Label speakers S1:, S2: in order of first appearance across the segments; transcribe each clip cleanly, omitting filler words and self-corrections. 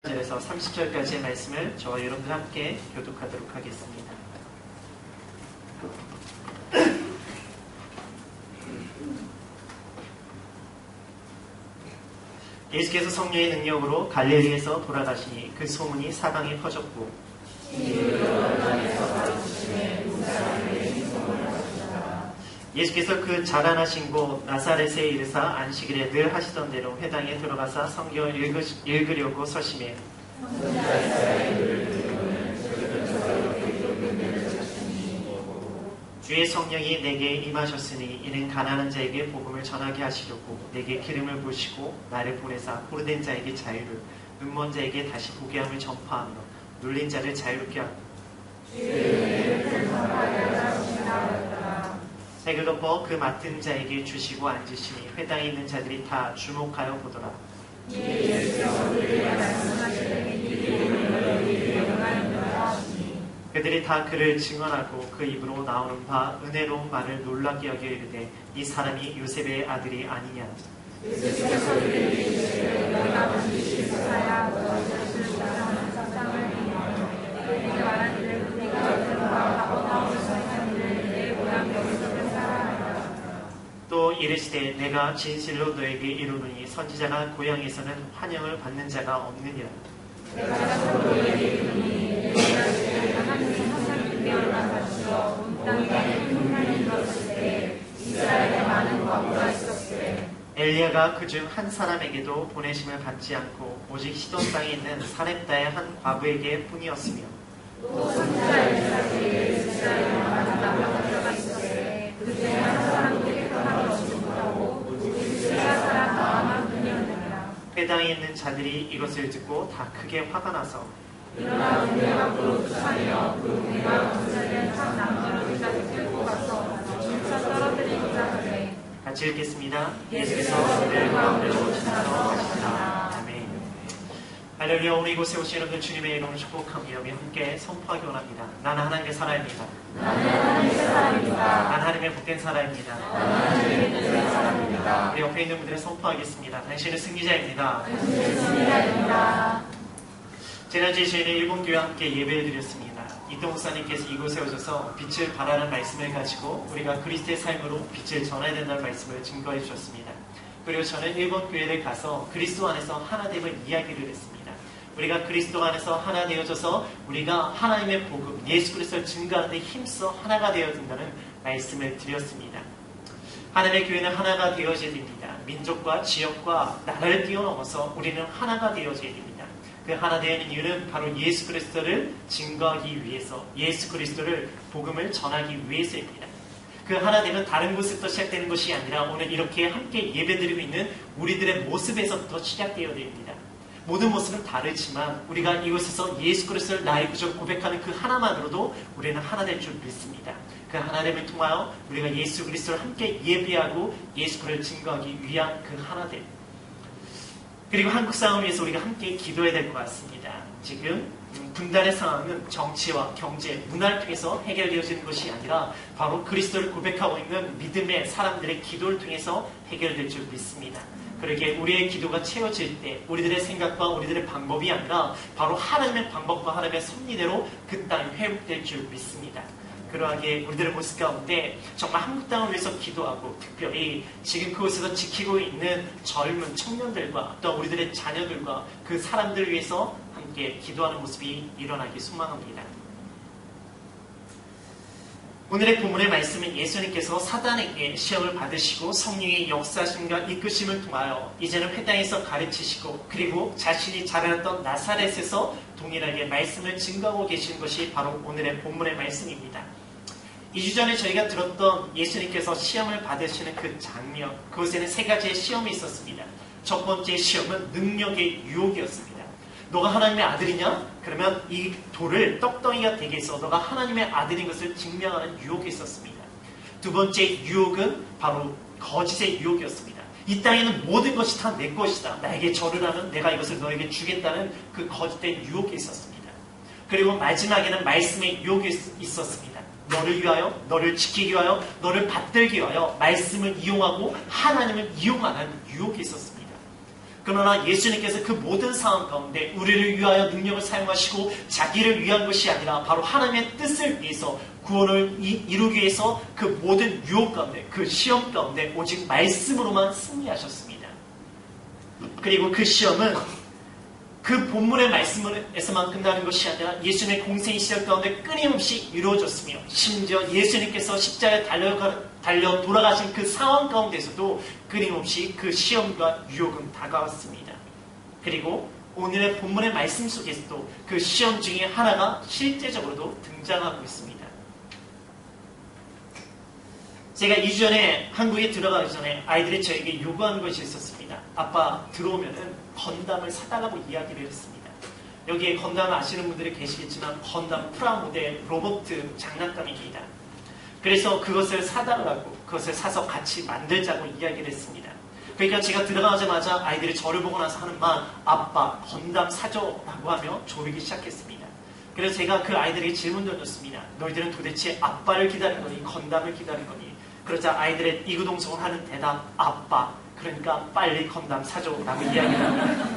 S1: 그래서 30절까지의 말씀을 저와 여러분들 함께 교독하도록 하겠습니다. 예수께서 성령의 능력으로 갈릴리에서 돌아가시니 그 소문이 사방에 퍼졌고 예수께서 그 자라나신 곳 나사렛에 이르사 안식일에 늘 하시던 대로 회당에 들어가사 성경을 읽으려고 서심해 주의 성령이 내게 임하셨으니 이는 가난한 자에게 복음을 전하게 하시려고 내게 기름을 부으시고 나를 보내사 포로된 자에게 자유를 눈먼 자에게 다시 보게 함을 전파하며 눌린 자를 자유롭게 하고 색을 덮어 그 맡은 자에게 주시고 앉으시니 회당에 있는 자들이 다 주목하여 보더라. 그들이 다 그를 증언하고 그 입으로 나오는 바 은혜로운 말을 놀랍게 여겨 이르되 이 사람이 요셉의 아들이 아니냐. 또 이르시되 내가 진실로 너에게 이르노니 선지자가 고향에서는 환영을 받는 자가 없느니라. 엘리야가 그중 한 사람에게도 보내심을 받지 않고 오직 시돈 땅에 있는 사렙다의 한 과부에게 뿐이었으며 또 선지자 엘리사에게 이스라엘에 맞았다고 들어가 있었으되 그중에 한 사람에게 변함을 얻지 못하고 오직 이스라엘 사람 나아만 뿐이었느니라. 회당에 있는 자들이 이것을 듣고 다 크게 화가 나서 일어나 은혜가 부로 쫓아내어 그 은혜가 건설된 한 나무를 의자에 끌고 가서 줄쳐 떨어뜨리고자 하되. 같이 읽겠습니다. 예수께서 그들 가운데로 지나가시니라. 아멘. 할렐루야. 오늘 이곳에 오신 여러분들 주님의 이름을 축복하며 함께 선포하기 원합니다. 나는 하나님의 사람입니다. 나는 하나님의 사람입니다. 나는 하나님의 복된 사람입니다. 나는 하나님의 복된 사람입니다. 우리 옆에 있는 분들의 선포하겠습니다. 당신은 승리자입니다. 당신은 승리자입니다. 지난주에 저희는 일본 교회와 함께 예배를 드렸습니다. 이동 목사님께서 이곳에 오셔서 빛을 발하는 말씀을 가지고 우리가 그리스도의 삶으로 빛을 전해야 된다는 말씀을 증거해 주셨습니다. 그리고 저는 일본 교회를 가서 그리스도 안에서 하나됨을 이야기를 했습니다. 우리가 그리스도 안에서 하나 되어져서 우리가 하나님의 복음, 예수 그리스도를 증거하는 데 힘써 하나가 되어야 된다는 말씀을 드렸습니다. 하나님의 교회는 하나가 되어져야 됩니다. 민족과 지역과 나라를 뛰어넘어서 우리는 하나가 되어져야 됩니다. 그 하나 되는 이유는 바로 예수 그리스도를 증거하기 위해서, 예수 그리스도를 복음을 전하기 위해서입니다. 그 하나 되면 다른 곳에서부터 시작되는 것이 아니라 오늘 이렇게 함께 예배드리고 있는 우리들의 모습에서부터 시작되어야 됩니다. 모든 모습은 다르지만 우리가 이곳에서 예수 그리스도를 나의 구주로 고백하는 그 하나만으로도 우리는 하나 될 줄 믿습니다. 그 하나됨을 통하여 우리가 예수 그리스도를 함께 예배하고 예수 그리스도를 증거하기 위한 그 하나됨. 그리고 한국 상황을 위해서 우리가 함께 기도해야 될 것 같습니다. 지금 분단의 상황은 정치와 경제, 문화를 통해서 해결되어지는 것이 아니라 바로 그리스도를 고백하고 있는 믿음의 사람들의 기도를 통해서 해결될 줄 믿습니다. 그러기에 우리의 기도가 채워질 때 우리들의 생각과 우리들의 방법이 아니라 바로 하나님의 방법과 하나님의 섭리대로 그 땅이 회복될 줄 믿습니다. 그러하게 우리들의 모습 가운데 정말 한국 땅을 위해서 기도하고 특별히 지금 그곳에서 지키고 있는 젊은 청년들과 또 우리들의 자녀들과 그 사람들을 위해서 함께 기도하는 모습이 일어나기 소망합니다. 오늘의 본문의 말씀은 예수님께서 사단에게 시험을 받으시고 성령의 역사심과 이끄심을 통하여 이제는 회당에서 가르치시고 그리고 자신이 자라났던 나사렛에서 동일하게 말씀을 증거하고 계시는 것이 바로 오늘의 본문의 말씀입니다. 2주 전에 저희가 들었던 예수님께서 시험을 받으시는 그 장면, 그곳에는 3가지의 시험이 있었습니다. 첫 번째 시험은 능력의 유혹이었습니다. 너가 하나님의 아들이냐? 그러면 이 돌을 떡덩이가 되게 해서 너가 하나님의 아들인 것을 증명하는 유혹이 있었습니다. 두 번째 유혹은 바로 거짓의 유혹이었습니다. 이 땅에는 모든 것이 다 내 것이다. 나에게 절을 하면 내가 이것을 너에게 주겠다는 그 거짓된 유혹이 있었습니다. 그리고 마지막에는 말씀의 유혹이 있었습니다. 너를 위하여, 너를 지키기 위하여, 너를 받들기 위하여 말씀을 이용하고 하나님을 이용하는 유혹이 있었습니다. 그러나 예수님께서 그 모든 상황 가운데 우리를 위하여 능력을 사용하시고 자기를 위한 것이 아니라 바로 하나님의 뜻을 위해서 구원을 이루기 위해서 그 모든 유혹 가운데, 그 시험 가운데 오직 말씀으로만 승리하셨습니다. 그리고 그 시험은 그 본문의 말씀에서만 끝나는 것이 아니라 예수님의 공생의 시절 가운데 끊임없이 이루어졌으며 심지어 예수님께서 십자가에 달려 돌아가신 그 상황 가운데서도 끊임없이 그 시험과 유혹은 다가왔습니다. 그리고 오늘의 본문의 말씀 속에서도 그 시험 중에 하나가 실제적으로도 등장하고 있습니다. 제가 2주 전에 한국에 들어가기 전에 아이들이 저에게 요구하는 것이 있었습니다. 아빠 들어오면은 건담을 사달라고 이야기를 했습니다. 여기에 건담을 아시는 분들이 계시겠지만 건담 프라모델 로봇 장난감입니다. 그래서 그것을 사달라고 그것을 사서 같이 만들자고 이야기를 했습니다. 그러니까 제가 들어가자마자 아이들이 저를 보고 나서 하는 말 아빠 건담 사줘라고 하며 조르기 시작했습니다. 그래서 제가 그 아이들에게 질문 던졌습니다. 너희들은 도대체 아빠를 기다린 거니 건담을 기다린 거니? 그러자 아이들의 이구동성을 하는 대답 아빠 그러니까 빨리 건담 사줘라고 이야기를 합니다.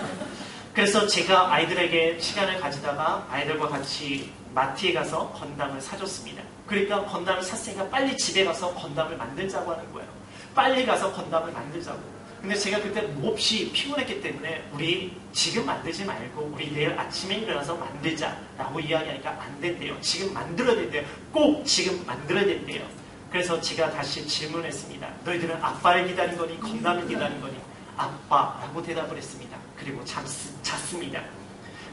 S1: 그래서 제가 아이들에게 시간을 가지다가 아이들과 같이 마트에 가서 건담을 사줬습니다. 그러니까 건담을 샀으니까 빨리 집에 가서 건담을 만들자고 하는 거예요. 빨리 가서 건담을 만들자고. 근데 제가 그때 몹시 피곤했기 때문에 우리 지금 만들지 말고 우리 내일 아침에 일어나서 만들자라고 이야기하니까 안 된대요. 지금 만들어야 된대요. 꼭 지금 만들어야 된대요. 그래서 제가 다시 질문했습니다. 너희들은 아빠를 기다린 거니 건담을 기다린 거니? 아빠라고 대답을 했습니다. 그리고 잤습니다.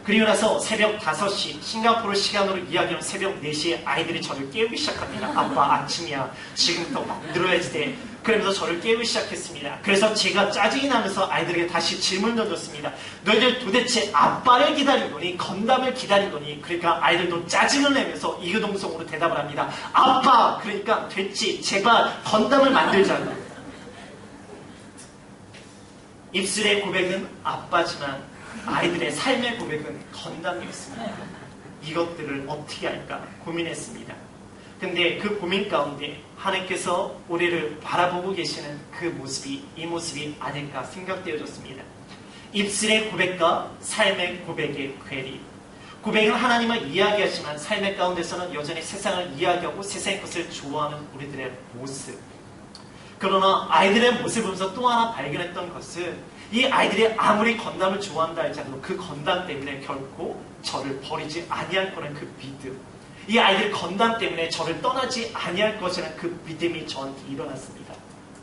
S1: 그리고 나서 새벽 5시 싱가포르 시간으로 이야기하는 새벽 4시에 아이들이 저를 깨우기 시작합니다. 아빠 아침이야. 지금부터 만들어야지 돼. 그러면서 저를 깨우기 시작했습니다. 그래서 제가 짜증이 나면서 아이들에게 다시 질문 던졌습니다. 너희들 도대체 아빠를 기다린 거니 건담을 기다린 거니? 그러니까 아이들도 짜증을 내면서 이구동성으로 대답을 합니다. 아빠! 그러니까 됐지. 제발 건담을 만들자고. 입술의 고백은 아빠지만 아이들의 삶의 고백은 건담이었습니다. 이것들을 어떻게 할까 고민했습니다. 근데 그 고민 가운데 하나님께서 우리를 바라보고 계시는 그 모습이 이 모습이 아닐까 생각되어졌습니다. 입술의 고백과 삶의 고백의 괴리. 고백은 하나님을 이야기하지만 삶의 가운데서는 여전히 세상을 이야기하고 세상의 것을 좋아하는 우리들의 모습. 그러나 아이들의 모습을 보면서 또 하나 발견했던 것은 이 아이들이 아무리 건담을 좋아한다 할지라도 그 건담 때문에 결코 저를 버리지 아니할 거라는 그 믿음. 이 아이들이 건담 때문에 저를 떠나지 아니할 것이라는 그 믿음이 저한테 일어났습니다.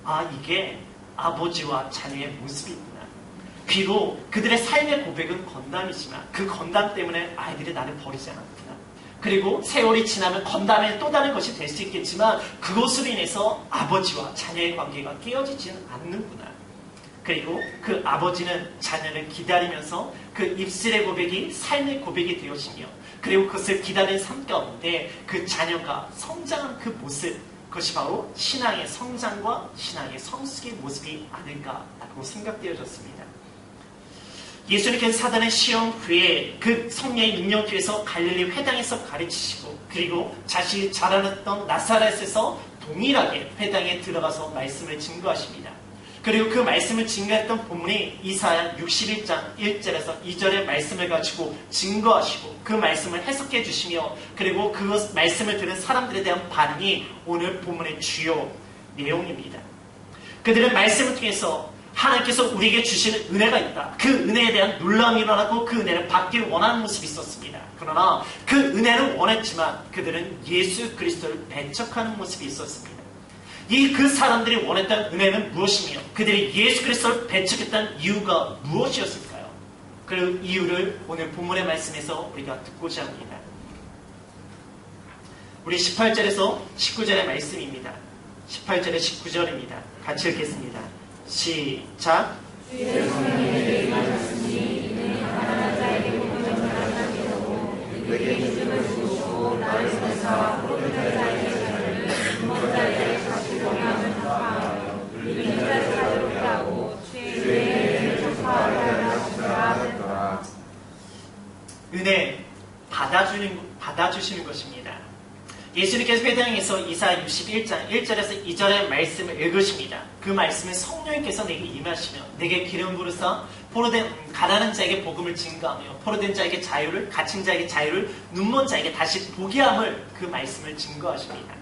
S1: 아, 이게 아버지와 자녀의 모습이구나. 비록 그들의 삶의 고백은 건담이지만 그 건담 때문에 아이들이 나를 버리지 않았구나. 그리고 세월이 지나면 건담의 또 다른 것이 될 수 있겠지만 그것으로 인해서 아버지와 자녀의 관계가 깨어지지는 않는구나. 그리고 그 아버지는 자녀를 기다리면서 그 입술의 고백이 삶의 고백이 되어지며 그리고 그것을 기다리는 삶 가운데 그 자녀가 성장한 그 모습 그것이 바로 신앙의 성장과 신앙의 성숙의 모습이 아닐까라고 생각되어졌습니다. 예수님께서 사단의 시험 후에 그 성령의 능력 뒤에서 갈릴리 회당에서 가르치시고 그리고 자신이 자라났던 나사렛에서 동일하게 회당에 들어가서 말씀을 증거하십니다. 그리고 그 말씀을 증거했던 본문이 이사야 61장 1절에서 2절의 말씀을 가지고 증거하시고 그 말씀을 해석해 주시며 그리고 그 말씀을 들은 사람들에 대한 반응이 오늘 본문의 주요 내용입니다. 그들은 말씀을 통해서 하나님께서 우리에게 주시는 은혜가 있다. 그 은혜에 대한 놀라움이 일어나고 그 은혜를 받길 원하는 모습이 있었습니다. 그러나 그 은혜를 원했지만 그들은 예수 그리스도를 배척하는 모습이 있었습니다. 그 사람들이 원했던 은혜는 무엇이며 그들이 예수 그리스도를 배척했던 이유가 무엇이었을까요? 그 이유를 오늘 본문의 말씀에서 우리가 듣고자 합니다. 우리 18절에서 19절의 말씀입니다. 18절에 19절입니다. 같이 읽겠습니다. 시작. 예수님이 말씀이 가난한 자에게 공정을 하시고 그에게 믿음을 주시고 나를 세사 모든 자에게 자를 무모자에게 자기 원함을 다하여 믿는 자를 사도록 하고 죄의 조사하여 하시라. 은혜 받아주시는 것입니다. 예수님께서 회당에서 이사야 61장 1절에서 2절의 말씀을 읽으십니다. 그 말씀은 성령님께서 내게 임하시며 내게 기름 부으사 가난한 자에게 복음을 증거하며 포로된 자에게 자유를, 갇힌 자에게 자유를, 눈먼 자에게 다시 보게 함을 그 말씀을 증거하십니다.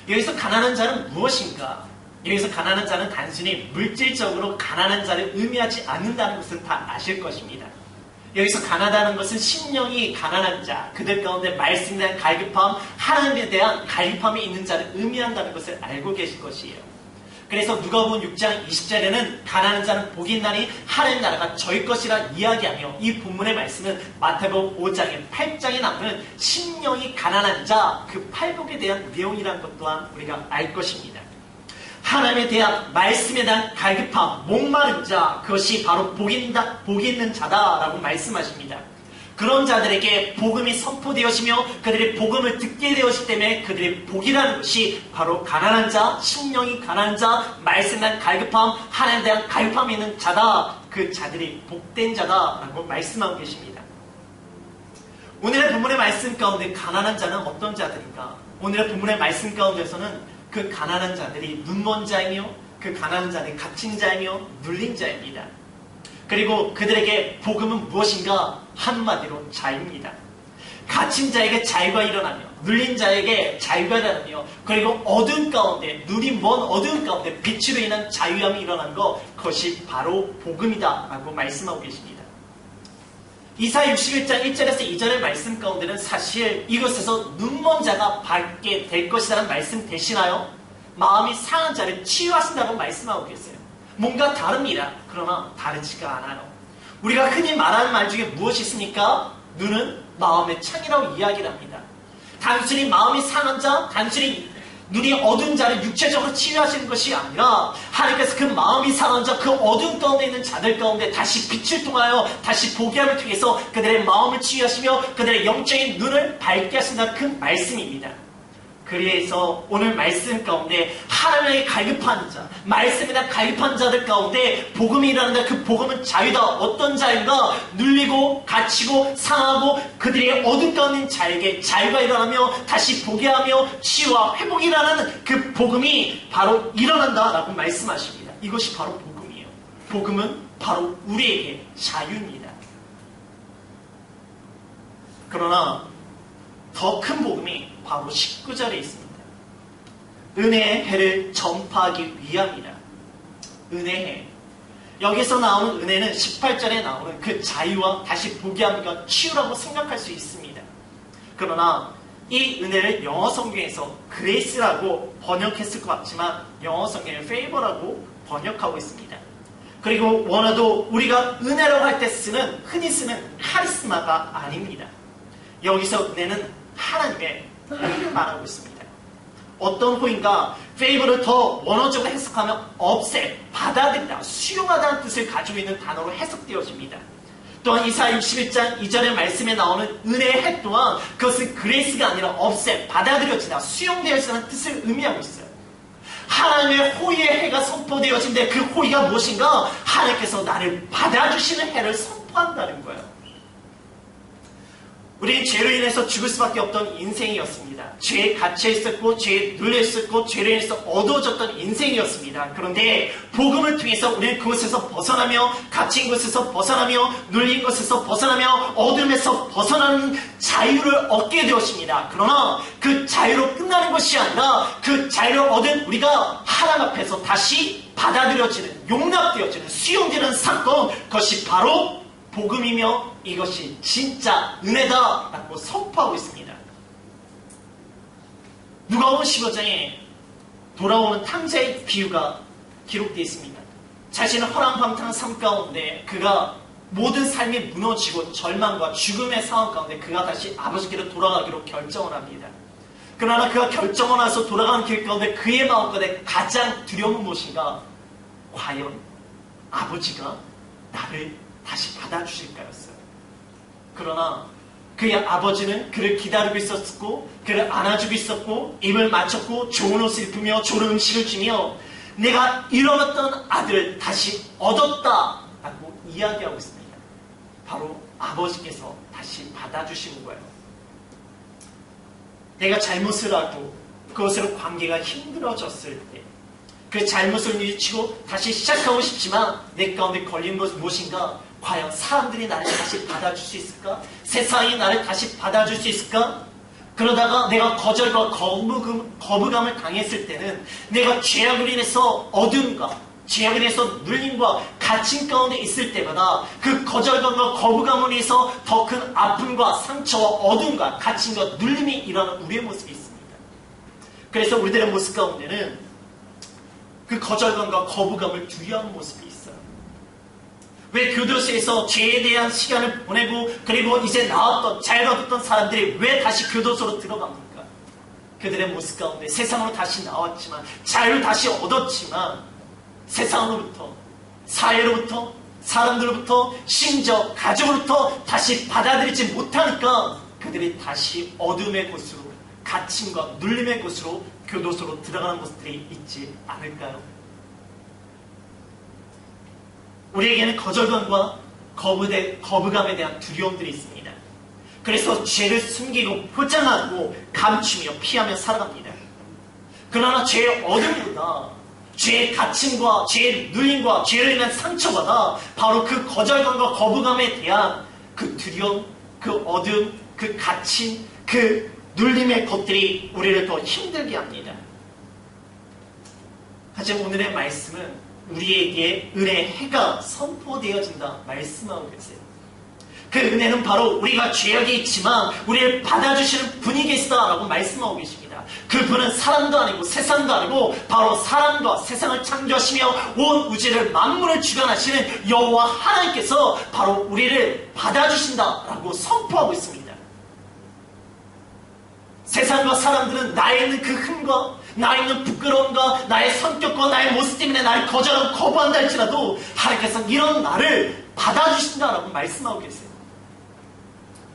S1: 여기서 가난한 자는 무엇인가? 여기서 가난한 자는 단순히 물질적으로 가난한 자를 의미하지 않는다는 것은 다 아실 것입니다. 여기서 가난하다는 것은 심령이 가난한 자, 그들 가운데 말씀에 대한 갈급함, 하나님에 대한 갈급함이 있는 자를 의미한다는 것을 알고 계실 것이에요. 그래서 누가복음 6장 20절에는 가난한 자는 복이 있나니 하나님 나라가 저희 것이라 이야기하며 이 본문의 말씀은 마태복음 5장에 8장에 나오는 심령이 가난한 자, 그 팔복에 대한 내용이라는 것 또한 우리가 알 것입니다. 하나님에 대한 말씀에 대한 갈급함, 목마른 자, 그것이 바로 복이 있는 자다라고 말씀하십니다. 그런 자들에게 복음이 선포되어지며 그들이 복음을 듣게 되었기 때문에 그들의 복이라는 것이 바로 가난한 자, 심령이 가난한 자, 말씀에 대한 갈급함, 하나님에 대한 갈급함이 있는 자다. 그 자들이 복된 자다라고 말씀하고 계십니다. 오늘의 본문의 말씀 가운데 가난한 자는 어떤 자들인가? 오늘의 본문의 말씀 가운데서는 그 가난한 자들이 눈먼 자이며 그 가난한 자들이 갇힌 자이며 눌린 자입니다. 그리고 그들에게 복음은 무엇인가? 한마디로 자유입니다. 갇힌 자에게 자유가 일어나며 눌린 자에게 자유가 일어나며 그리고 어두운 가운데 눈이 먼 어두운 가운데 빛으로 인한 자유함이 일어난 것, 그것이 바로 복음이다 라고 말씀하고 계십니다. 이사야 61장 1절에서 2절의 말씀 가운데는 사실 이것에서 눈먼 자가 밝게 될 것이라는 말씀 되시나요? 마음이 상한 자를 치유하신다고 말씀하고 계세요. 뭔가 다릅니다. 그러나 다르지가 않아요. 우리가 흔히 말하는 말 중에 무엇이 있습니까? 눈은 마음의 창이라고 이야기를 합니다. 단순히 마음이 상한 자, 단순히 눈이 어두운 자를 육체적으로 치유하시는 것이 아니라 하나님께서 그 마음이 상한 자, 그 어두운 가운데 있는 자들 가운데 다시 빛을 통하여 다시 보게 함을 통해서 그들의 마음을 치유하시며 그들의 영적인 눈을 밝게 하신다는 그 말씀입니다. 그래서 오늘 말씀 가운데 하나님의 갈급한 자, 말씀에 대한 갈급한 자들 가운데 복음이 일어난다. 그 복음은 자유다. 어떤 자유인가? 눌리고 갇히고 상하고 그들의 어둠 가운데 있는 자에게 자유가 일어나며 다시 보게 하며 치유와 회복이 일어나는 그 복음이 바로 일어난다라고 말씀하십니다. 이것이 바로 복음이에요. 복음은 바로 우리에게 자유입니다. 그러나 더 큰 복음이 바로 19절에 있습니다. 은혜의 해를 전파하기 위함이라. 은혜의 해. 여기서 나오는 은혜는 18절에 나오는 그 자유와 다시 보게 함과 치유라고 생각할 수 있습니다. 그러나 이 은혜를 영어 성경에서 그레이스라고 번역했을 것 같지만 영어 성경은 페이버라고 번역하고 있습니다. 그리고 원어도 우리가 은혜라고 할 때 흔히 쓰는 카리스마가 아닙니다. 여기서 은혜는 하나님의 호의를 말하고 있습니다. 어떤 호의인가? 페이버를 더 원어적으로 해석하면 없애, 받아들이다, 수용하다는 뜻을 가지고 있는 단어로 해석되어집니다. 또한 이사야 61장 2절의 말씀에 나오는 은혜의 해 또한 그것은 그레이스가 아니라 없애, 받아들여지다, 수용되어지다는 뜻을 의미하고 있어요. 하나님의 호의의 해가 선포되어진데 그 호의가 무엇인가? 하나님께서 나를 받아주시는 해를 선포한다는 거예요. 우리는 죄로 인해서 죽을 수밖에 없던 인생이었습니다. 죄에 갇혀 있었고 죄에 눌려 있었고 죄로 인해서 어두워졌던 인생이었습니다. 그런데 복음을 통해서 우리는 그곳에서 벗어나며 갇힌 곳에서 벗어나며 눌린 곳에서 벗어나며 어둠에서 벗어나는 자유를 얻게 되었습니다. 그러나 그 자유로 끝나는 것이 아니라 그 자유를 얻은 우리가 하나님 앞에서 다시 받아들여지는, 용납되어지는, 수용되는 사건, 그것이 바로 복음이며 이것이 진짜 은혜다라고 선포하고 있습니다. 누가복음 15장에 돌아오는 탕자의 비유가 기록되어 있습니다. 자신은 허랑방탕한 삶 가운데 그가 모든 삶이 무너지고 절망과 죽음의 상황 가운데 그가 다시 아버지께로 돌아가기로 결정을 합니다. 그러나 그가 결정을 해서 돌아가는 길 가운데 그의 마음 가운데 가장 두려운 무엇인가? 과연 아버지가 나를 다시 받아주실까였어요. 그러나 그의 아버지는 그를 기다리고 있었고 그를 안아주고 있었고 입을 맞췄고 좋은 옷을 입으며 좋은 음식을 주며 내가 잃어버렸던 아들을 다시 얻었다라고 이야기하고 있습니다. 바로 아버지께서 다시 받아주시는 거예요. 내가 잘못을 하고 그것으로 관계가 힘들어졌을 때 그 잘못을 뉘우치고 다시 시작하고 싶지만 내 가운데 걸린 것은 무엇인가? 과연 사람들이 나를 다시 받아줄 수 있을까? 세상이 나를 다시 받아줄 수 있을까? 그러다가 내가 거절과 거부감을 당했을 때는 내가 죄악을 인해서 어둠과 죄악을 인해서 눌림과 갇힘 가운데 있을 때마다 그 거절감과 거부감을 인해서 더 큰 아픔과 상처와 어둠과 갇힘과 눌림이 일어나는 우리의 모습이 있습니다. 그래서 우리들의 모습 가운데는 그 거절감과 거부감을 두려워하는 모습이 있어요. 왜 교도소에서 죄에 대한 시간을 보내고 그리고 이제 나왔던 자유로웠던 사람들이 왜 다시 교도소로 들어갑니까? 그들의 모습 가운데 세상으로 다시 나왔지만 자유를 다시 얻었지만 세상으로부터 사회로부터 사람들로부터 심지어 가족으로부터 다시 받아들이지 못하니까 그들이 다시 어둠의 곳으로 갇힘과 눌림의 곳으로 교도소로 들어가는 모습들이 있지 않을까요? 우리에게는 거절감과 거부감에 대한 두려움들이 있습니다. 그래서 죄를 숨기고 포장하고 감추며 피하며 살아갑니다. 그러나 죄의 어둠보다 죄의 갇힘과 죄의 눌림과 죄를 인한 상처보다 바로 그 거절감과 거부감에 대한 그 두려움, 그 어둠, 그 갇힘, 그 눌림의 것들이 우리를 더 힘들게 합니다. 하지만 오늘의 말씀은 우리에게 은혜의 해가 선포되어진다 말씀하고 계세요. 그 은혜는 바로 우리가 죄악이 있지만 우리를 받아주시는 분이 계시다라고 말씀하고 계십니다. 그분은 사람도 아니고 세상도 아니고 바로 사람과 세상을 창조하시며 온 우주를 만물을 주관하시는 여호와 하나님께서 바로 우리를 받아주신다라고 선포하고 있습니다. 세상과 사람들은 나에 있는 그 흠과 나에 있는 부끄러움과 나의 성격과 나의 모습 때문에 나를 거절하고 거부한다 할지라도 하나님께서 이런 나를 받아주신다라고 말씀하고 계세요.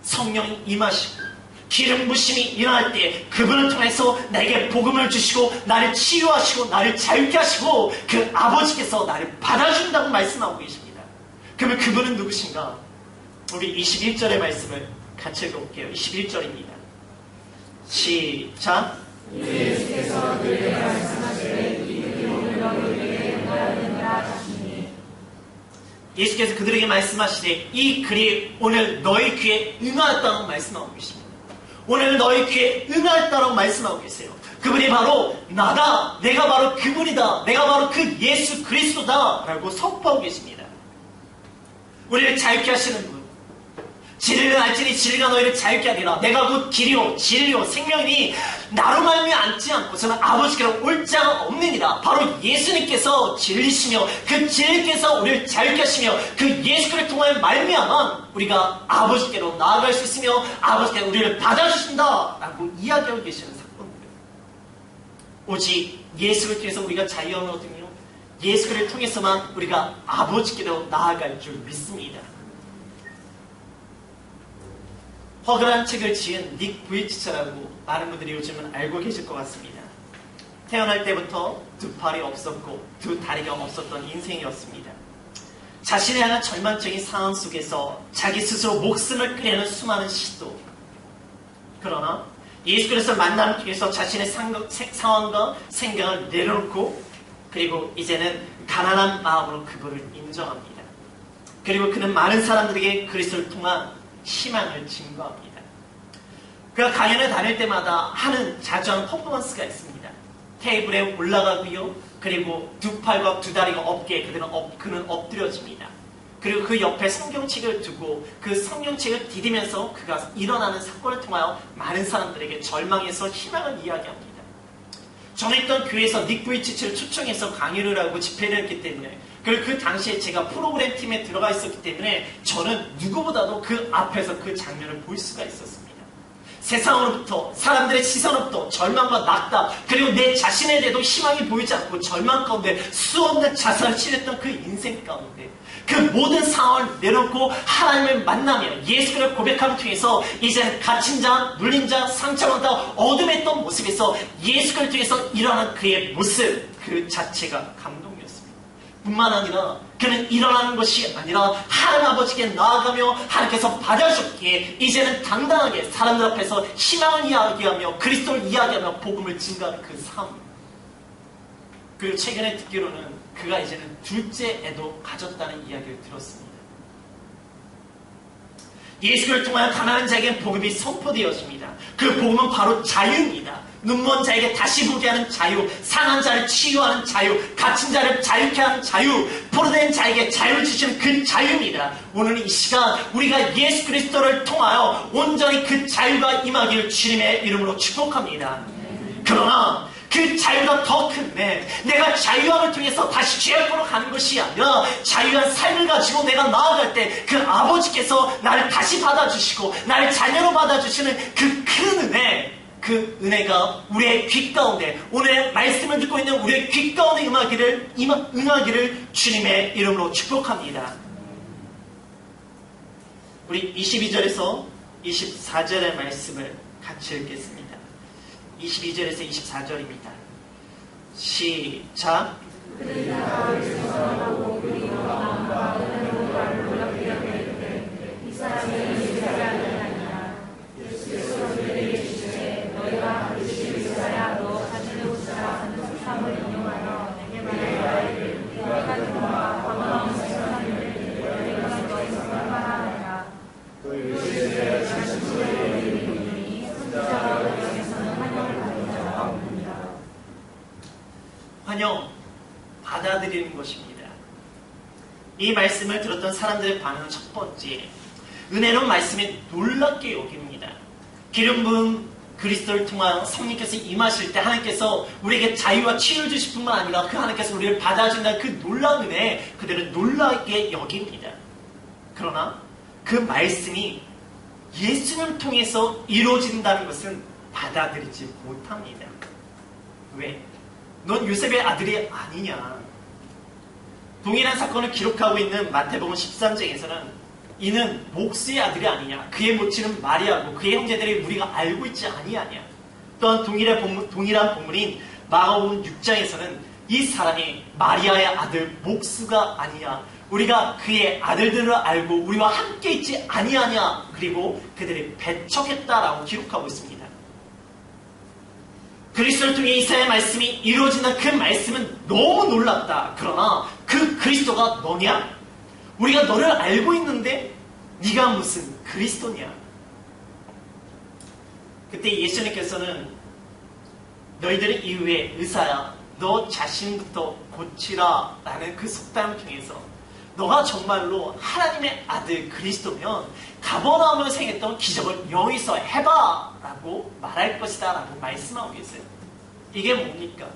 S1: 성령이 임하시고 기름 부심이 일어날 때 그분을 통해서 나에게 복음을 주시고 나를 치유하시고 나를 자유케 하시고 그 아버지께서 나를 받아준다고 말씀하고 계십니다. 그러면 그분은 누구신가? 우리 21절의 말씀을 같이 읽어볼게요. 21절입니다. 시작.
S2: 예수께서 그에게 말씀하시되 이 글이 오늘 너희에게 응하였느니라 하시니
S1: 예수께서 그들에게 말씀하시되 이 글이 오늘 너희 귀에 응하였다고 말씀하고 계십니다. 오늘 너희 귀에 응하였다고 말씀하고 계세요. 그분이 바로 나다. 내가 바로 그분이다. 내가 바로 그 예수 그리스도다 라고 선포하고 계십니다. 우리를 자유케 하시는 분, 진리를 알지니 진리가 너희를 자유케 하리라. 내가 곧 길이요 진리요 생명이니 나로 말미암아 앉지 않고 저는 아버지께로 올 자가 없느니라. 바로 예수님께서 진리시며 그 진리께서 우리를 자유케 하시며 그 예수를 통하여 말미암아 우리가 아버지께로 나아갈 수 있으며 아버지께서 우리를 받아주신다 라고 이야기하고 계시는 사건입니다. 오직 예수를 통해서 우리가 자유함을 얻으며 예수를 통해서만 우리가 아버지께로 나아갈 줄 믿습니다. 허그란 책을 지은 닉 부이치처라고 많은 분들이 요즘은 알고 계실 것 같습니다. 태어날 때부터 두 팔이 없었고 두 다리가 없었던 인생이었습니다. 자신에 대한 절망적인 상황 속에서 자기 스스로 목숨을 끊는 수많은 시도. 그러나 예수 그리스도를 만남을 통해서 자신의 상황과 생각을 내려놓고 그리고 이제는 가난한 마음으로 그분을 인정합니다. 그리고 그는 많은 사람들에게 그리스도를 통한 희망을 증거합니다. 그가 강연을 다닐 때마다 하는 자주 하는 퍼포먼스가 있습니다. 테이블에 올라가고요. 그리고 두 팔과 두 다리가 없게 그는 엎드려집니다. 그리고 그 옆에 성경책을 두고 그 성경책을 디디면서 그가 일어나는 사건을 통하여 많은 사람들에게 절망에서 희망을 이야기합니다. 전에 있던 교회에서 닉 부이치치를 초청해서 강의를 하고 집회를 했기 때문에 그리고 그 당시에 제가 프로그램 팀에 들어가 있었기 때문에 저는 누구보다도 그 앞에서 그 장면을 볼 수가 있었습니다. 세상으로부터 사람들의 시선으로부터 절망과 낙담 그리고 내 자신에 대해도 희망이 보이지 않고 절망 가운데 수없는 자살을 치렀던 그 인생 가운데 그 모든 상황을 내놓고 하나님을 만나며 예수를 고백함을 통해서 이제는 갇힌 자, 눌린 자, 상처받다 어둠에 있던 모습에서 예수를 통해서 일어난 그의 모습 그 자체가 감동이었습니다. 뿐만 아니라 그는 일어나는 것이 아니라 하나님 아버지께 나아가며 하나님께서 받아주기에 이제는 당당하게 사람들 앞에서 희망을 이야기하며 그리스도를 이야기하며 복음을 증가하는 그 삶. 그리고 최근에 듣기로는 그가 이제는 둘째 애도 가졌다는 이야기를 들었습니다. 예수를 통하여 가난한 자에게 복음이 선포되었습니다. 그 복음은 바로 자유입니다. 눈먼 자에게 다시 보게 하는 자유, 상한 자를 치유하는 자유, 갇힌 자를 자유케 하는 자유, 포로된 자에게 자유를 주시는 그 자유입니다. 오늘 이 시간 우리가 예수 그리스도를 통하여 온전히 그 자유가 임하기를 주님의 이름으로 축복합니다. 그러나 그 자유가 더 큰데 내가 자유함을 통해서 다시 죄악으로 가는 것이 아니라 자유한 삶을 가지고 내가 나아갈 때 그 아버지께서 나를 다시 받아주시고 나를 자녀로 받아주시는 그 큰 은혜, 그 은혜가 우리의 귀 가운데 오늘 말씀을 듣고 있는 우리의 귀 가운데 임하기를 주님의 이름으로 축복합니다. 우리 22절에서 24절의 말씀을 같이 읽겠습니다. 22절에서 24절입니다. 시작. 환영, 받아들이는 것입니다. 이 말씀을 들었던 사람들의 반응은 첫 번째, 은혜로운 말씀에 놀랍게 여깁니다. 기름 부은 그리스도를 통하여 성령께서 임하실 때 하나님께서 우리에게 자유와 치유를 주실 뿐만 아니라 그 하나님께서 우리를 받아준다는 그 놀라운 은혜에 그들은 놀라게 여깁니다. 그러나 그 말씀이 예수님을 통해서 이루어진다는 것은 받아들이지 못합니다. 왜? 넌 요셉의 아들이 아니냐. 동일한 사건을 기록하고 있는 마태복음 13장에서는 이는 목수의 아들이 아니냐. 그의 모친은 마리아고 그의 형제들이 우리가 알고 있지 아니하냐. 또한 동일한 본문인 마가복음 6장에서는 이 사람이 마리아의 아들 목수가 아니냐. 우리가 그의 아들들을 알고 우리와 함께 있지 아니하냐. 그리고 그들이 배척했다라고 기록하고 있습니다. 그리스도를 통해 이사야의 말씀이 이루어진다는 그 말씀은 너무 놀랍다. 그러나 그 그리스도가 너냐? 우리가 너를 알고 있는데 네가 무슨 그리스도냐? 그때 예수님께서는 너희들의 이후에 의사야 너 자신부터 고치라 라는 그 속담을 통해서 너가 정말로 하나님의 아들 그리스도면 가버나움에서 행했던 기적을 여기서 해봐 라고 말할 것이다 라고 말씀하고 계세요. 이게 뭡니까?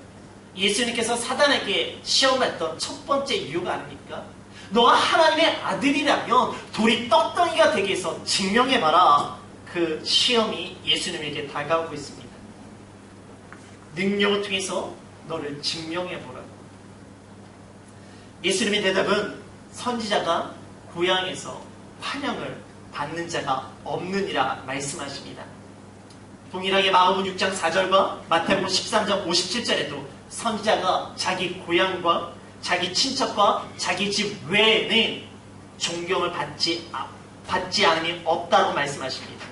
S1: 예수님께서 사단에게 시험했던 첫 번째 이유가 아닙니까? 너가 하나님의 아들이라면 돌이 떡덩이가 되게 해서 증명해봐라. 그 시험이 예수님에게 다가오고 있습니다. 능력을 통해서 너를 증명해보라. 예수님의 대답은 선지자가 고향에서 환영을 받는 자가 없느니라 말씀하십니다. 동일하게 마가복음 6장 4절과 마태복음 13장 57절에도 선지자가 자기 고향과 자기 친척과 자기 집 외에는 존경을 받지 않음이 없다고 말씀하십니다.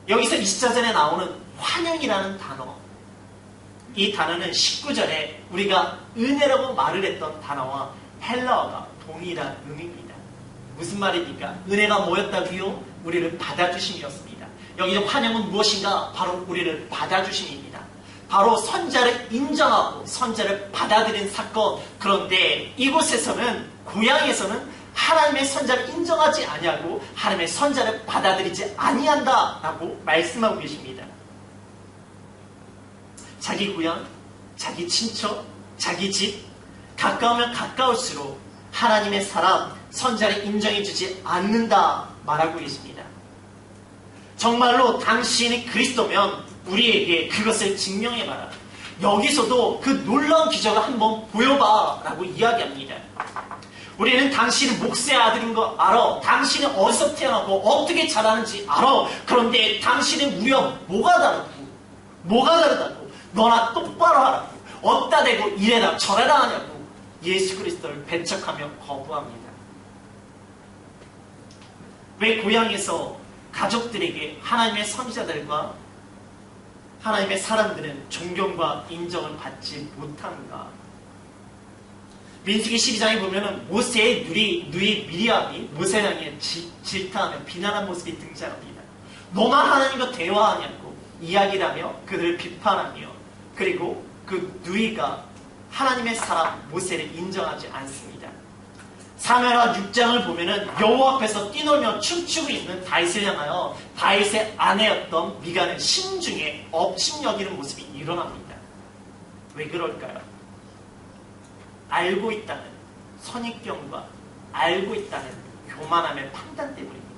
S1: 여기서 24절에 나오는 환영이라는 단어, 이 단어는 19절에 우리가 은혜라고 말을 했던 단어와 헬라어가 동일한 의미입니다. 무슨 말입니까? 은혜가 뭐였다고요? 우리를 받아주심이었습니다. 여기서 환영은 무엇인가? 바로 우리를 받아주심입니다. 바로 선자를 인정하고 선자를 받아들인 사건. 그런데 이곳에서는 고향에서는 하나님의 선자를 인정하지 아니하고 하나님의 선자를 받아들이지 아니한다라고 말씀하고 계십니다. 자기 고향, 자기 친척, 자기 집, 가까우면 가까울수록 하나님의 사람, 선자를 인정해주지 않는다 말하고 계십니다. 정말로 당신이 그리스도면 우리에게 그것을 증명해봐라. 여기서도 그 놀라운 기적을 한번 보여봐 라고 이야기합니다. 우리는 당신은 목수의 아들인 거 알아. 당신이 어디서 태어나고 어떻게 자라는지 알아. 그런데 당신은 우리와 뭐가 다르고 뭐가 다르다고? 너나 똑바로 하라고. 어디다 대고 이래라 저래라 하냐고 예수 그리스도를 배척하며 거부합니다. 왜 고향에서 가족들에게 하나님의 선지자들과 하나님의 사람들은 존경과 인정을 받지 못한가? 민수기 12장에 보면은 모세의 누이 미리암이 모세를 향해 질타하며 비난한 모습이 등장합니다. 너만 하나님과 대화하냐고 이야기를 하며 그들을 비판하며, 그리고 그 누이가 하나님의 사람 모세를 인정하지 않습니다. 사무엘하 6장을 보면은 여호와 앞에서 뛰놀며 춤추고 있는 다윗을 향하여 다윗의 아내였던 미가는 심중에 업신여기는 모습이 일어납니다. 왜 그럴까요? 알고 있다는 선입견과 알고 있다는 교만함의 판단 때문입니다.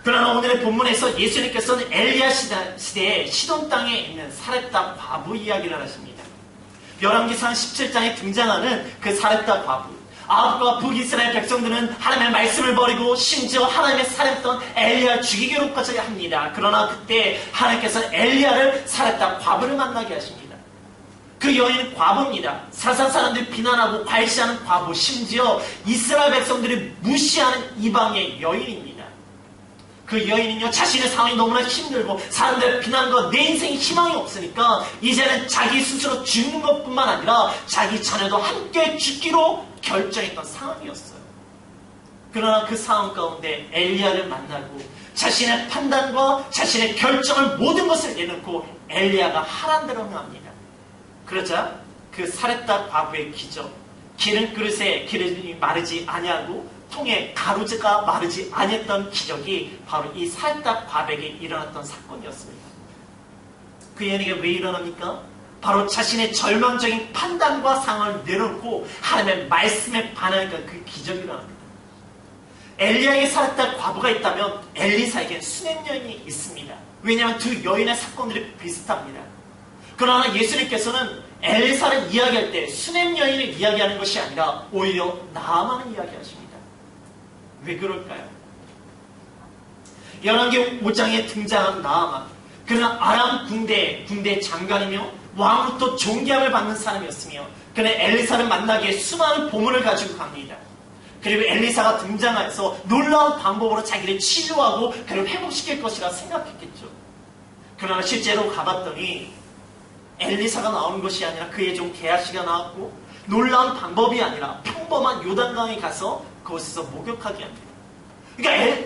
S1: 그러나 오늘의 본문에서 예수님께서는 엘리야 시대에 시돈 땅에 있는 사렙다 과부 이야기를 하십니다. 열왕기상 17장에 등장하는 그 사렙다 과부, 아합과 북이스라엘 백성들은 하나님의 말씀을 버리고 심지어 하나님의 사렙던 엘리야를 죽이기로까지 합니다. 그러나 그때 하나님께서 엘리야를 사렙다 과부를 만나게 하십니다. 그 여인은 과부입니다. 사상 사람들이 비난하고 괄시하는 과부, 심지어 이스라엘 백성들이 무시하는 이방의 여인입니다. 그 여인은요, 자신의 상황이 너무나 힘들고 사람들의 비난과 내 인생에 희망이 없으니까 이제는 자기 스스로 죽는 것뿐만 아니라 자기 자녀도 함께 죽기로 결정했던 상황이었어요. 그러나 그 상황 가운데 엘리야를 만나고 자신의 판단과 자신의 결정을 모든 것을 내놓고 엘리야가 하란 대로 행합니다. 그러자 그 사렙다 과부의 기적, 기름 그릇에 기름이 마르지 아니하고 통에 가루가 마르지 아니했던 기적이 바로 이 사렙다 과부에게 일어났던 사건이었습니다. 그 여인에게 왜 일어납니까? 바로 자신의 절망적인 판단과 상황을 내놓고 하나님의 말씀에 반하니까 그 기적이 일어납니다. 엘리야에게 사렙다 과부가 있다면 엘리사에게 수냄 여인이 있습니다. 왜냐하면 두 여인의 사건들이 비슷합니다. 그러나 예수님께서는 엘리사를 이야기할 때 수냄 여인을 이야기하는 것이 아니라 오히려 나아만을 이야기하십니다. 왜 그럴까요? 열왕기 5장에 등장한 나아만, 그는 아람 군대 장관이며 왕으로부터 존경을 받는 사람이었으며 그는 엘리사를 만나기 위해 수많은 보물을 가지고 갑니다. 그리고 엘리사가 등장해서 놀라운 방법으로 자기를 치료하고 그를 회복시킬 것이라 생각했겠죠. 그러나 실제로 가봤더니 엘리사가 나오는 것이 아니라 그의 종 게하시가 나왔고 놀라운 방법이 아니라 평범한 요단강에 가서 그곳에서 목욕하게 합니다.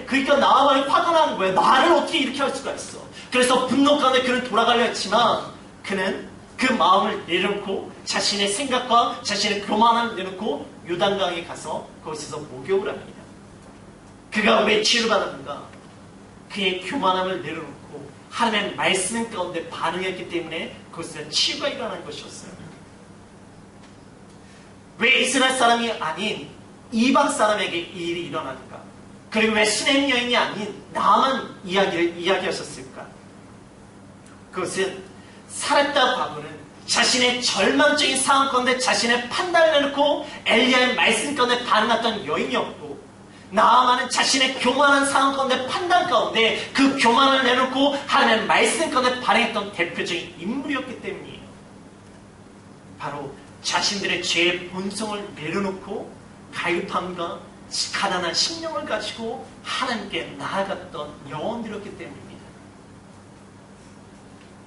S1: 그러니까 나아만이 화가 나는 거예요. 나를 어떻게 이렇게 할 수가 있어. 그래서 분노 가운데 그는 돌아가려 했지만 그는 그 마음을 내려놓고 자신의 생각과 자신의 교만함을 내놓고 요단강에 가서 그곳에서 목욕을 합니다. 그가 왜 치유를 받았는가? 그의 교만함을 내려놓고 하나님의 말씀 가운데 반응했기 때문에 그것에서 치유가 일어난 것이었어요. 왜 이스라엘 사람이 아닌 이방 사람에게 이 일이 일어나는가? 그리고 왜 수냄 여인이 아닌 나만 이야기하셨을까? 그것은 사렙다 과부는 자신의 절망적인 상황 가운데 자신의 판단을 내놓고 엘리야의 말씀 가운데 반응했던 여인이었고, 나아만은 자신의 교만한 상황 가운데 판단 가운데 그 교만을 내놓고 하나님의 말씀 가운데 반응했던 대표적인 인물이었기 때문이에요. 바로 자신들의 죄의 본성을 내려놓고 갈급함과 가난한 심령을 가지고 하나님께 나아갔던 영혼들이었기 때문입니다.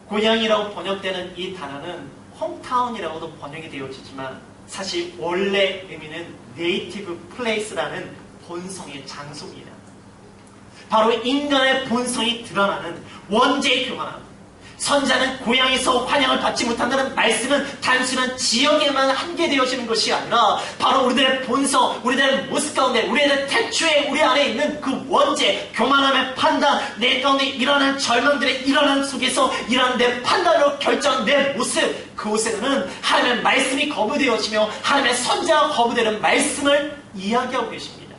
S1: 고향이라고 번역되는 이 단어는 홈타운이라고도 번역이 되어지지만 사실 원래 의미는 네이티브 플레이스라는 본성의 장소입니다. 바로 인간의 본성이 드러나는 원죄의 교만함. 선자는 고향에서 환영을 받지 못한다는 말씀은 단순한 지역에만 한계되어지는 것이 아니라 바로 우리들의 본성, 우리들의 모습 가운데, 우리들의 태초에 우리 안에 있는 그 원죄, 교만함의 판단, 내 가운데 일어난 절망들의 일어난 속에서 일어난 내 판단으로 결정한 내 모습, 그곳에는 하나님의 말씀이 거부되어지며 하나님의 선자가 거부되는 말씀을 이야기하고 계십니다.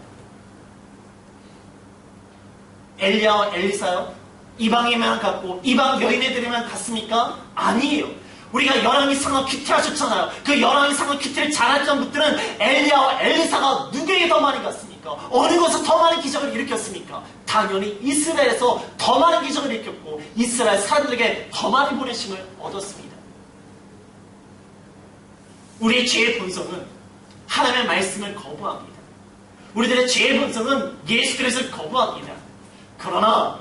S1: 엘리야와 엘리사요? 이방에만 갔고 이방 여인애들에만 갔습니까? 아니에요. 우리가 열왕기상과 큐티하셨잖아요. 그 열왕기상과 큐티를 잘했던 분들은 엘리야와 엘리사가 누구에게 더 많이 갔습니까? 어느 곳에서 더 많은 기적을 일으켰습니까? 당연히 이스라엘에서 더 많은 기적을 일으켰고 이스라엘 사람들에게 더 많은 보내심을 얻었습니다. 우리의 죄의 본성은 하나님의 말씀을 거부합니다. 우리들의 죄의 본성은 예수 그리스도를 거부합니다. 그러나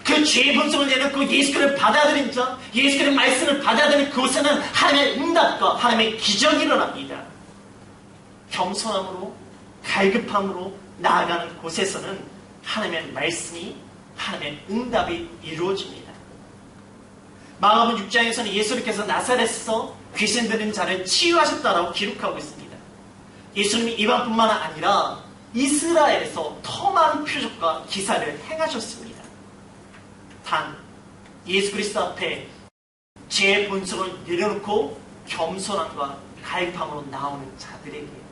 S1: 그 죄의 본성을 내놓고 예수 그리스도를 받아들인 자, 예수 그리스도의 말씀을 받아들인 그곳에는 하나님의 응답과 하나님의 기적이 일어납니다. 겸손함으로 갈급함으로 나아가는 곳에서는 하나님의 말씀이 하나님의 응답이 이루어집니다. 마가복음 6장에서는 예수님께서 나사렛에서 귀신 들린 자를 치유하셨다라고 기록하고 있습니다. 예수님이 이방뿐만 아니라 이스라엘에서 더 많은 표적과 기사를 행하셨습니다. 단 예수 그리스도 앞에 죄의 본성을 내려놓고 겸손함과 갈급함으로 나오는 자들에게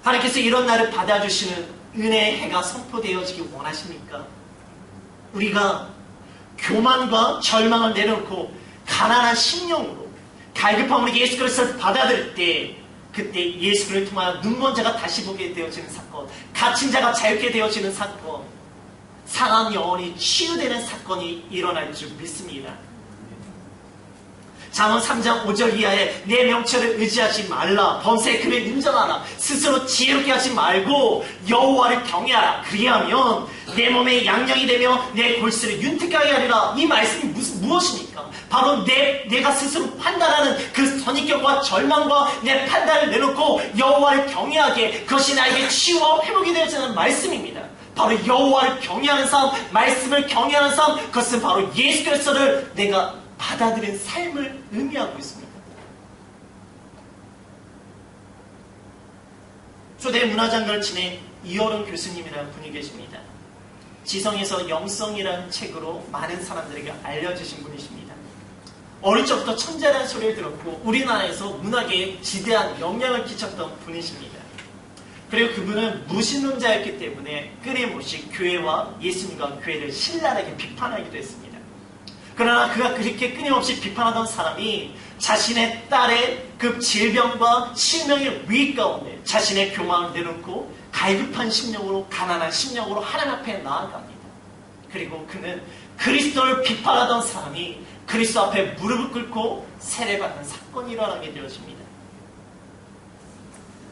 S1: 하나님께서 이런 나를 받아주시는 은혜의 해가 선포되어지기 원하십니까? 우리가 교만과 절망을 내려놓고 가난한 심령으로 갈급함으로 예수 그리스도를 받아들일 때 그때 예수 그리스도를 통하여 눈먼 자가 다시 보게 되어지는 사건, 갇힌 자가 자유케 되어지는 사건, 상한 영혼이 치유되는 사건이 일어날 줄 믿습니다. 잠언 3장 5절 이하에 내 명철을 의지하지 말라. 범사의 금을 인정하라. 스스로 지혜롭게 하지 말고 여호와를 경외하라. 그리하면 내 몸에 양령이 되며 내 골수를 윤택하게 하리라. 이 말씀이 무엇입니까? 바로 내가 스스로 판단하는 그 선입견과 절망과 내 판단을 내놓고 여호와를 경외하게, 그것이 나에게 치유와 회복이 되어지는 말씀입니다. 바로 여호와를 경외하는 삶, 말씀을 경외하는 삶, 그것은 바로 예수 그리스도를 내가 받아들인 삶을 의미하고 있습니다. 초대 문화장관을 지낸 이어른 교수님이라는 분이 계십니다. 지성에서 영성이라는 책으로 많은 사람들에게 알려주신 분이십니다. 어릴 적부터 천재라는 소리를 들었고 우리나라에서 문학에 지대한 영향을 끼쳤던 분이십니다. 그리고 그분은 무신론자였기 때문에 끊임없이 교회와 예수님과 교회를 신랄하게 비판하기도 했습니다. 그러나 그가 그렇게 끊임없이 비판하던 사람이 자신의 딸의 그 질병과 실명의 위기 가운데 자신의 교만을 내놓고 갈급한 심령으로, 가난한 심령으로 하나님 앞에 나아갑니다. 그리고 그는 그리스도를 비판하던 사람이 그리스도 앞에 무릎을 꿇고 세례받는 사건이 일어나게 되어집니다.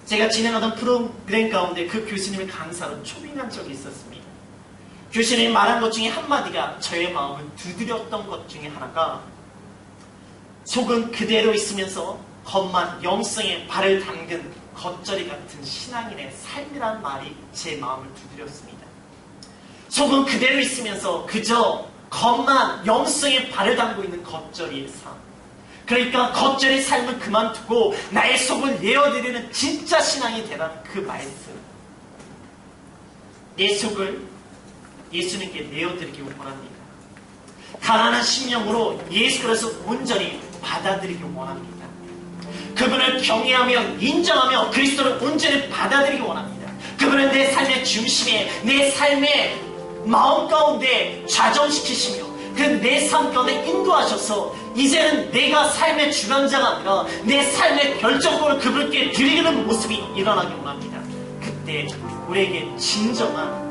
S1: 제가 진행하던 프로그램 가운데 그 교수님의 강사로 초빙한 적이 있었습니다. 교수님이 말한 것 중에 한마디가 저의 마음을 두드렸던 것 중에 하나가, 속은 그대로 있으면서 겉만 영성에 발을 담근 겉절이 같은 신앙인의 삶이라는 말이 제 마음을 두드렸습니다. 속은 그대로 있으면서 그저 겉만 영성에 발을 담고 있는 겉절이의 삶, 그러니까 겉절의 삶을 그만두고 나의 속을 내어드리는 진짜 신앙이 되라는 그 말씀, 내 속을 예수님께 내어드리기 원합니다. 가난한 심령으로 예수 그리스도 온전히 받아들이기 원합니다. 그분을 경외하며 인정하며 그리스도를 온전히 받아들이기 원합니다. 그분은 내 삶의 중심에, 내 삶의 마음 가운데 좌정시키시며 그 내 삶 가운데 인도하셔서 이제는 내가 삶의 주관자가 아니라 내 삶의 결정권을 그분께 드리는 모습이 일어나기 원합니다. 그때 우리에게 진정한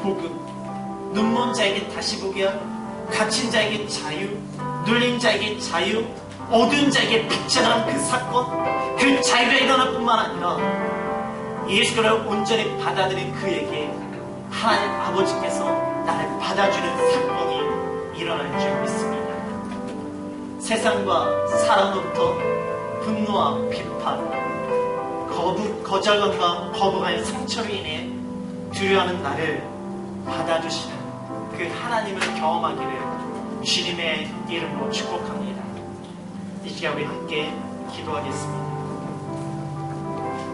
S1: 복음, 눈먼 자에게 다시 보게 하고, 갇힌 자에게 자유, 눌린 자에게 자유, 어두운 자에게 빛이 나는 그 사건, 그 자유가 일어날 뿐만 아니라 예수 그리스도를 온전히 받아들인 그에게 하나님 아버지께서 나를 받아주는 사건이 일어날 줄 믿습니다. 세상과 사람으로부터 분노와 비판, 거절감과 거부감의 상처로 인해 두려워하는 나를 받아주시는 그 하나님을 경험하기를 주님의 이름으로 축복합니다. 이 시간 우리 함께 기도하겠습니다.